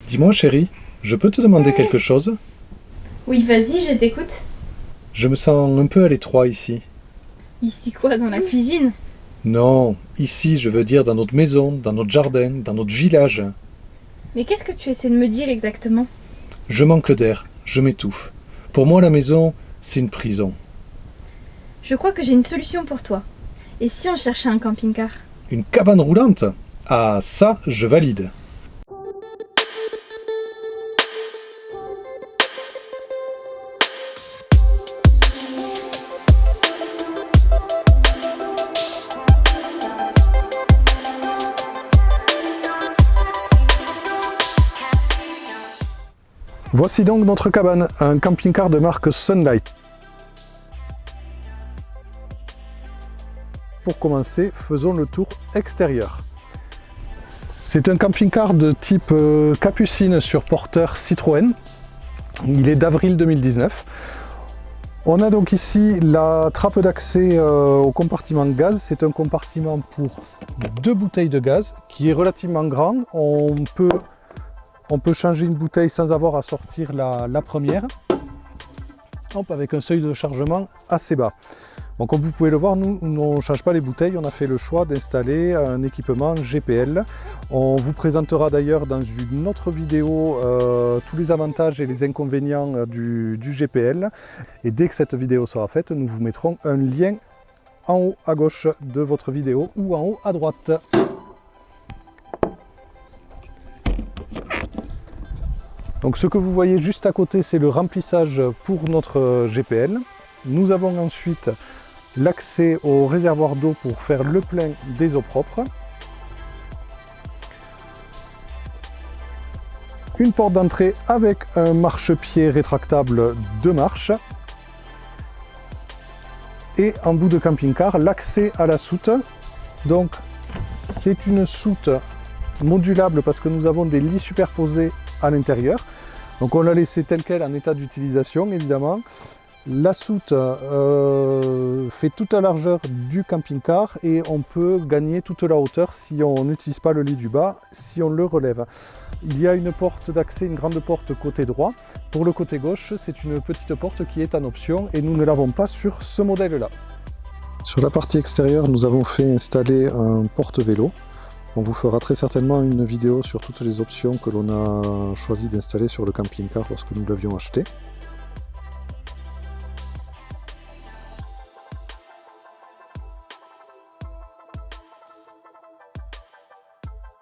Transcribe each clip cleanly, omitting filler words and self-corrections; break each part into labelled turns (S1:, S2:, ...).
S1: Dis-moi chérie, je peux te demander quelque chose?
S2: Oui, vas-y, je t'écoute.
S1: Je me sens un peu à l'étroit ici.
S2: Ici quoi, dans la cuisine?
S1: Non, ici je veux dire dans notre maison, dans notre jardin, dans notre village.
S2: Mais qu'est-ce que tu essaies de me dire exactement?
S1: Je manque d'air, je m'étouffe. Pour moi la maison, c'est une prison.
S2: Je crois que j'ai une solution pour toi. Et si on cherchait un camping-car?
S1: Une cabane roulante? Ah ça, je valide. Voici donc notre cabane, un camping-car de marque Sunlight. Pour commencer, faisons le tour extérieur. C'est un camping-car de type Capucine sur porteur Citroën. Il est d'avril 2019. On a donc ici la trappe d'accès au compartiment gaz. C'est un compartiment pour 2 bouteilles de gaz qui est relativement grand. On peut changer une bouteille sans avoir à sortir la première. Hop, avec un seuil de chargement assez bas. Donc comme vous pouvez le voir, nous on ne change pas les bouteilles, on a fait le choix d'installer un équipement GPL. On vous présentera d'ailleurs dans une autre vidéo tous les avantages et les inconvénients du GPL. Et dès que cette vidéo sera faite, nous vous mettrons un lien en haut à gauche de votre vidéo ou en haut à droite. Donc ce que vous voyez juste à côté, c'est le remplissage pour notre GPL. Nous avons ensuite l'accès au réservoir d'eau pour faire le plein des eaux propres. Une porte d'entrée avec un marchepied rétractable 2 marches. Et en bout de camping-car, l'accès à la soute. Donc c'est une soute modulable parce que nous avons des lits superposés à l'intérieur. Donc on l'a laissé tel quel en état d'utilisation évidemment. La soute fait toute la largeur du camping-car et on peut gagner toute la hauteur si on n'utilise pas le lit du bas, si on le relève. Il y a une porte d'accès, une grande porte côté droit. Pour le côté gauche, c'est une petite porte qui est en option et nous ne l'avons pas sur ce modèle-là. Sur la partie extérieure, nous avons fait installer un porte-vélo. On vous fera très certainement une vidéo sur toutes les options que l'on a choisi d'installer sur le camping-car lorsque nous l'avions acheté.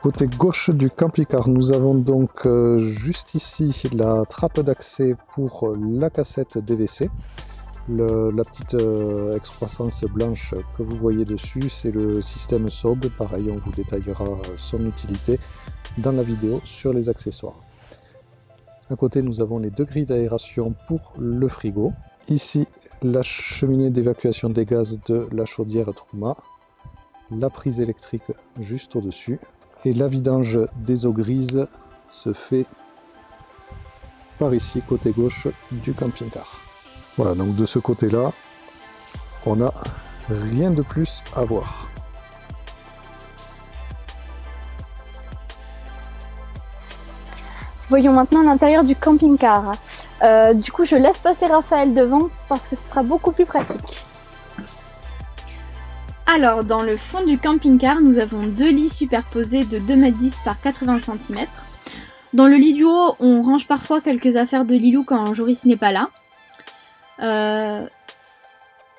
S1: Côté gauche du camping-car, nous avons donc juste ici la trappe d'accès pour la cassette DVC. La petite excroissance blanche que vous voyez dessus, c'est le système SOB. Pareil, on vous détaillera son utilité dans la vidéo sur les accessoires. À côté, nous avons les 2 grilles d'aération pour le frigo. Ici, la cheminée d'évacuation des gaz de la chaudière Truma. La prise électrique juste au-dessus. Et la vidange des eaux grises se fait par ici, côté gauche du camping-car. Voilà, donc de ce côté-là, on n'a rien de plus à voir.
S2: Voyons maintenant l'intérieur du camping-car. Du coup, je laisse passer Raphaël devant parce que ce sera beaucoup plus pratique. Alors, dans le fond du camping-car, nous avons 2 lits superposés de 2,10 m par 80 cm. Dans le lit du haut, on range parfois quelques affaires de Lilou quand Joris n'est pas là.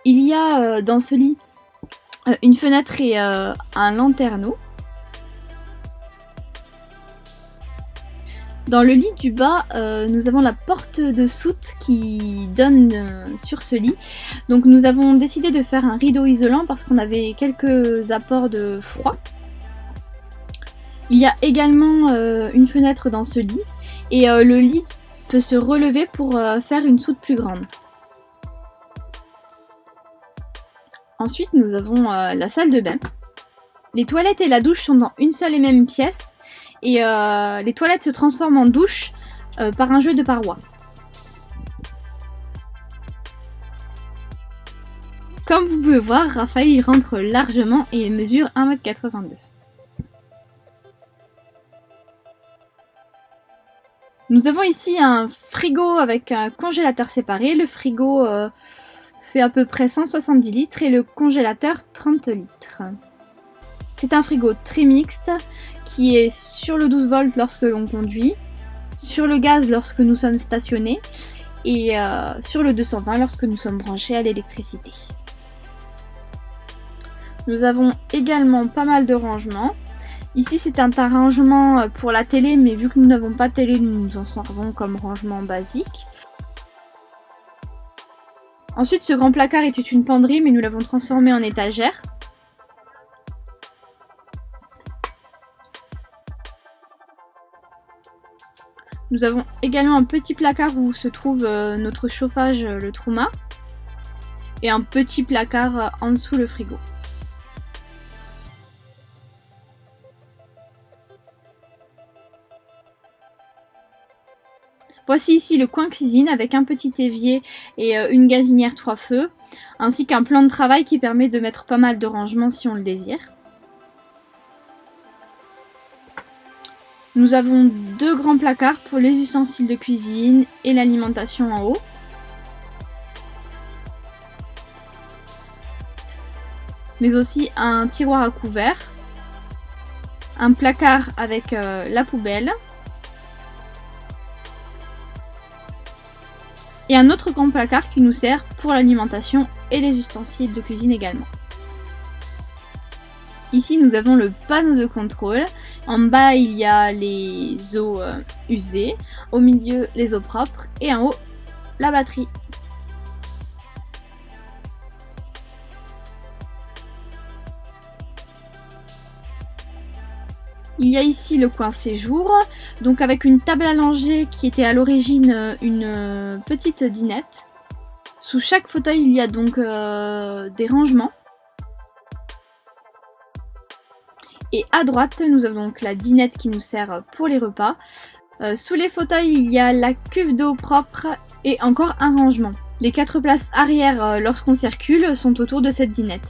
S2: Il y a dans ce lit une fenêtre et un lanterneau. Dans le lit du bas, nous avons la porte de soute qui donne sur ce lit. Donc nous avons décidé de faire un rideau isolant parce qu'on avait quelques apports de froid. Il y a également une fenêtre dans ce lit et le lit peut se relever pour faire une soute plus grande. Ensuite, nous avons la salle de bain. Les toilettes et la douche sont dans une seule et même pièce. Et les toilettes se transforment en douche par un jeu de parois. Comme vous pouvez voir, Raphaël rentre largement et mesure 1,82 m. Nous avons ici un frigo avec un congélateur séparé. Le frigo fait à peu près 170 litres et le congélateur 30 litres. C'est un frigo très mixte qui est sur le 12 volts lorsque l'on conduit, sur le gaz lorsque nous sommes stationnés et sur le 220 lorsque nous sommes branchés à l'électricité. Nous avons également pas mal de rangements. Ici c'est un rangement pour la télé, mais vu que nous n'avons pas de télé, nous nous en servons comme rangement basique. Ensuite, ce grand placard était une penderie, mais nous l'avons transformé en étagère. Nous avons également un petit placard où se trouve notre chauffage, le Truma, et un petit placard en dessous le frigo. Voici ici le coin cuisine avec un petit évier et une gazinière 3 feux, ainsi qu'un plan de travail qui permet de mettre pas mal de rangements si on le désire. Nous avons 2 grands placards pour les ustensiles de cuisine et l'alimentation en haut. Mais aussi un tiroir à couverts, un placard avec la poubelle, et un autre grand placard qui nous sert pour l'alimentation et les ustensiles de cuisine également. Ici nous avons le panneau de contrôle, en bas il y a les eaux usées, au milieu les eaux propres et en haut la batterie. Il y a ici le coin séjour, donc avec une table allongée qui était à l'origine une petite dinette. Sous chaque fauteuil il y a donc des rangements. Et à droite nous avons donc la dinette qui nous sert pour les repas. Sous les fauteuils il y a la cuve d'eau propre et encore un rangement. Les 4 places arrière lorsqu'on circule sont autour de cette dinette.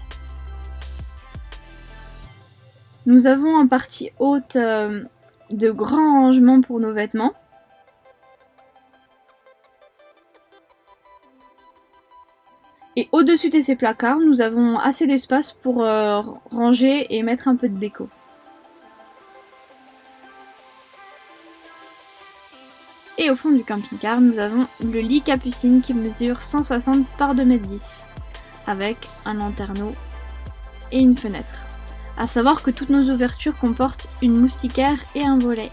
S2: Nous avons en partie haute de grands rangements pour nos vêtements. Et au-dessus de ces placards, nous avons assez d'espace pour ranger et mettre un peu de déco. Et au fond du camping-car, nous avons le lit Capucine qui mesure 160 par 2,10 m avec un lanterneau et une fenêtre. À savoir que toutes nos ouvertures comportent une moustiquaire et un volet.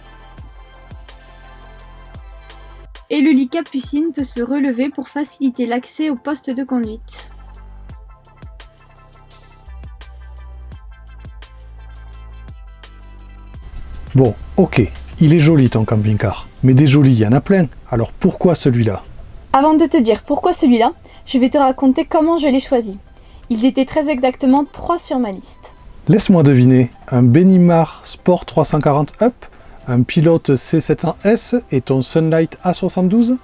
S2: Et le lit Capucine peut se relever pour faciliter l'accès au poste de conduite.
S1: Bon, ok, il est joli ton camping-car. Mais des jolis, il y en a plein. Alors pourquoi celui-là?
S2: Avant de te dire pourquoi celui-là, je vais te raconter comment je l'ai choisi. Ils étaient très exactement 3 sur ma liste.
S1: Laisse-moi deviner, un Benimar Sport 340 Up, un Pilote C700S et ton Sunlight A72?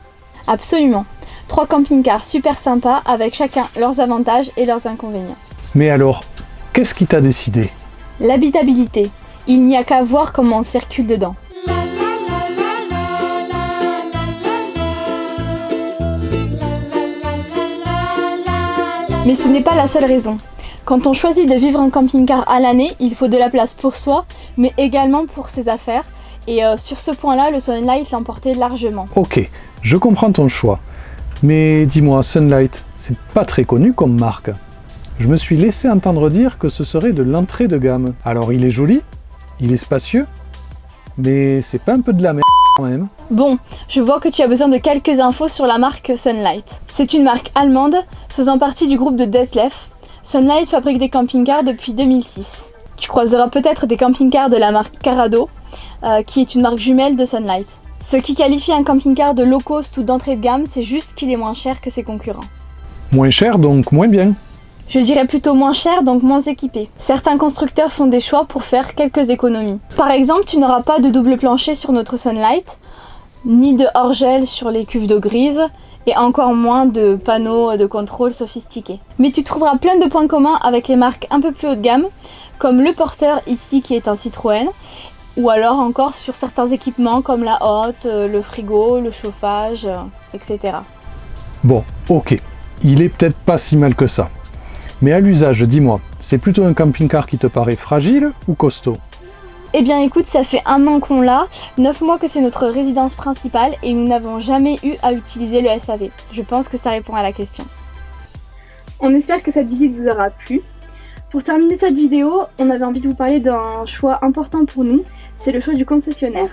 S2: Absolument. 3 camping-cars super sympas avec chacun leurs avantages et leurs inconvénients.
S1: Mais alors, qu'est-ce qui t'a décidé?
S2: L'habitabilité. Il n'y a qu'à voir comment on circule dedans. Mais ce n'est pas la seule raison. Quand on choisit de vivre en camping-car à l'année, il faut de la place pour soi, mais également pour ses affaires. Et sur ce point-là, le Sunlight l'emportait largement.
S1: Ok, je comprends ton choix. Mais dis-moi, Sunlight, c'est pas très connu comme marque. Je me suis laissé entendre dire que ce serait de l'entrée de gamme. Alors il est joli, il est spacieux, mais c'est pas un peu de la merde quand même?
S2: Bon, je vois que tu as besoin de quelques infos sur la marque Sunlight. C'est une marque allemande faisant partie du groupe de Detlef. Sunlight fabrique des camping-cars depuis 2006. Tu croiseras peut-être des camping-cars de la marque Carado, qui est une marque jumelle de Sunlight. Ce qui qualifie un camping-car de low cost ou d'entrée de gamme, c'est juste qu'il est moins cher que ses concurrents.
S1: Moins cher donc moins bien.
S2: Je dirais plutôt moins cher, donc moins équipé. Certains constructeurs font des choix pour faire quelques économies. Par exemple, tu n'auras pas de double plancher sur notre Sunlight, ni de hors-gel sur les cuves d'eau grise, et encore moins de panneaux de contrôle sophistiqués. Mais tu trouveras plein de points communs avec les marques un peu plus haut de gamme, comme le Porter ici qui est un Citroën, ou alors encore sur certains équipements comme la hotte, le frigo, le chauffage, etc.
S1: Bon, ok, il est peut-être pas si mal que ça. Mais à l'usage, dis-moi, c'est plutôt un camping-car qui te paraît fragile ou costaud?
S2: Eh bien écoute, ça fait 1 an qu'on l'a, 9 mois que c'est notre résidence principale et nous n'avons jamais eu à utiliser le SAV. Je pense que ça répond à la question. On espère que cette visite vous aura plu. Pour terminer cette vidéo, on avait envie de vous parler d'un choix important pour nous, c'est le choix du concessionnaire.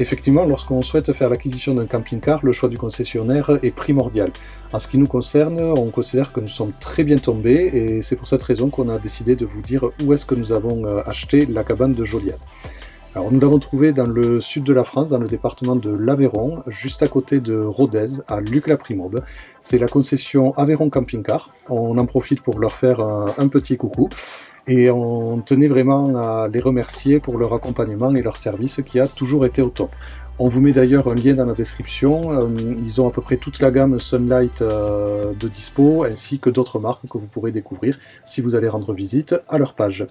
S1: Effectivement, lorsqu'on souhaite faire l'acquisition d'un camping-car, le choix du concessionnaire est primordial. En ce qui nous concerne, on considère que nous sommes très bien tombés et c'est pour cette raison qu'on a décidé de vous dire où est-ce que nous avons acheté la cabane de Joliade. Alors, nous l'avons trouvé dans le sud de la France, dans le département de l'Aveyron, juste à côté de Rodez, à Luc-la-Primaube. C'est la concession Aveyron Camping Car. On en profite pour leur faire un petit coucou. Et on tenait vraiment à les remercier pour leur accompagnement et leur service qui a toujours été au top. On vous met d'ailleurs un lien dans la description. Ils ont à peu près toute la gamme Sunlight de dispo, ainsi que d'autres marques que vous pourrez découvrir si vous allez rendre visite à leur page.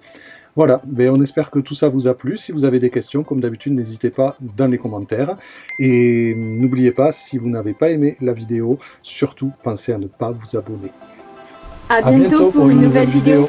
S1: Voilà, ben on espère que tout ça vous a plu. Si vous avez des questions, comme d'habitude, n'hésitez pas dans les commentaires. Et n'oubliez pas, si vous n'avez pas aimé la vidéo, surtout pensez à ne pas vous abonner.
S2: À bientôt pour une nouvelle vidéo.